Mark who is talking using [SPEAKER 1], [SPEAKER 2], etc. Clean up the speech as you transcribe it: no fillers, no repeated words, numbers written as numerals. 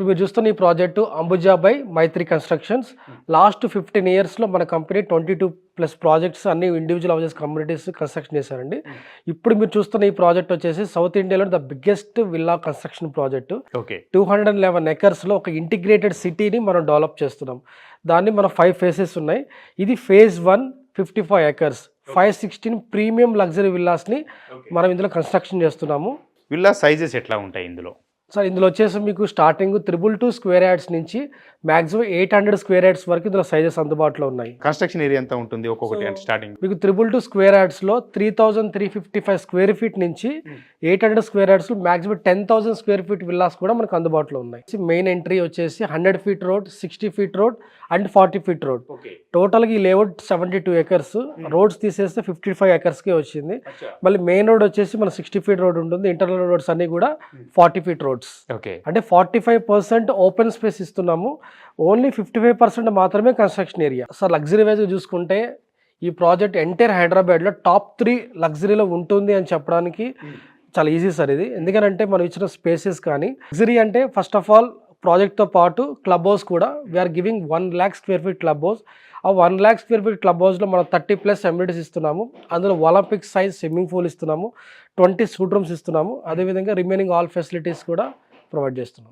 [SPEAKER 1] ఇప్పుడు మీరు చూస్తున్న ఈ project Ambuja by Maithri constructions. Last 15 ఇయర్స్లో మన కంపెనీ 22+ ప్రాజెక్ట్స్ అన్ని ఇండివిజువల్ హౌసెస్ కమ్యూనిటీస్ కన్స్ట్రక్షన్ చేశారండి. ఇప్పుడు మీరు చూస్తున్న ఈ ప్రాజెక్ట్ వచ్చేసి సౌత్ ఇండియాలో the biggest villa construction project. 211 ఎకర్స్లో ఒక ఇంటిగ్రేటెడ్ సిటీని మనం డెవలప్ చేస్తున్నాం. దాన్ని మన 5 ఫేసెస్ ఉన్నాయి. ఇది ఫేజ్ 1 55 ఎకర్స్ 516 ప్రీమియం లగ్జరీ విల్లాస్ని మనం ఇందులో కన్స్ట్రక్షన్ చేస్తున్నాము.
[SPEAKER 2] విల్లా సైజెస్ ఎట్లా ఉంటాయి ఇందులో?
[SPEAKER 1] సార్ ఇందులో వచ్చేసి మీకు స్టార్టింగ్ 322 స్క్వేర్ యార్డ్స్ నుంచి మాక్సిమం 800 స్క్వేర్ యార్డ్స్ వరకు ఇందులో సైజెస్ అందుబాటులో ఉన్నాయి.
[SPEAKER 2] కన్స్ట్రక్షన్ ఏరియా ఎంత ఉంటుంది ఒక్కొక్కటి అంటే స్టార్టింగ్?
[SPEAKER 1] మీకు 322 స్క్వేర్ యార్డ్స్లో 3355 స్క్వేర్ ఫీట్ నుంచి 800 square yards maximum 10,000 square feet villas కూడా మనకు అందుబాటులో ఉన్నాయి. మెయిన్ ఎంట్రీ వచ్చేసి 100 feet road, 60 feet road and 40 feet road. టోటల్గా ఈ లేఅవుట్ 72 ఎకర్స్. రోడ్స్ తీసేస్తే 55 ఎకర్స్కే వచ్చింది. మళ్ళీ మెయిన్ రోడ్ వచ్చేసి మన 60 ఫీట్ రోడ్ ఉంటుంది. ఇంటర్నల్ రోడ్స్ అన్ని కూడా 40 ఫీట్ రోడ్స్. అంటే 45% ఓపెన్ స్పేస్ ఇస్తున్నాము. ఓన్లీ 55% మాత్రమే construction area. Sir luxury wise చూసుకుంటే ఈ ప్రాజెక్ట్ ఎంటైర్ హైదరాబాద్లో టాప్ 3 లగ్జరీలో ఉంటుంది అని చెప్పడానికి చాలా ఈజీ సార్ ఇది. ఎందుకంటే మనం ఇచ్చిన స్పేసెస్ కానీ లగ్జరీ అంటే ఫస్ట్ ఆఫ్ ఆల్ ప్రాజెక్ట్తో పాటు క్లబ్ హౌస్ కూడా we're giving 1 lakh square feet club house. ఆ 1 lakh స్క్వేర్ ఫీట్ క్లబ్ హౌస్లో మనం 30+ అమ్యూనిటీస్ ఇస్తున్నాము. అందులో ఒలింపిక్ సైజ్ స్విమ్మింగ్ పూల్ ఇస్తున్నాము, 20 సూట్ రూమ్స్ ఇస్తున్నాము. అదేవిధంగా రిమైనింగ్ ఆల్ ఫెసిలిటీస్ కూడా ప్రొవైడ్ చేస్తున్నాం.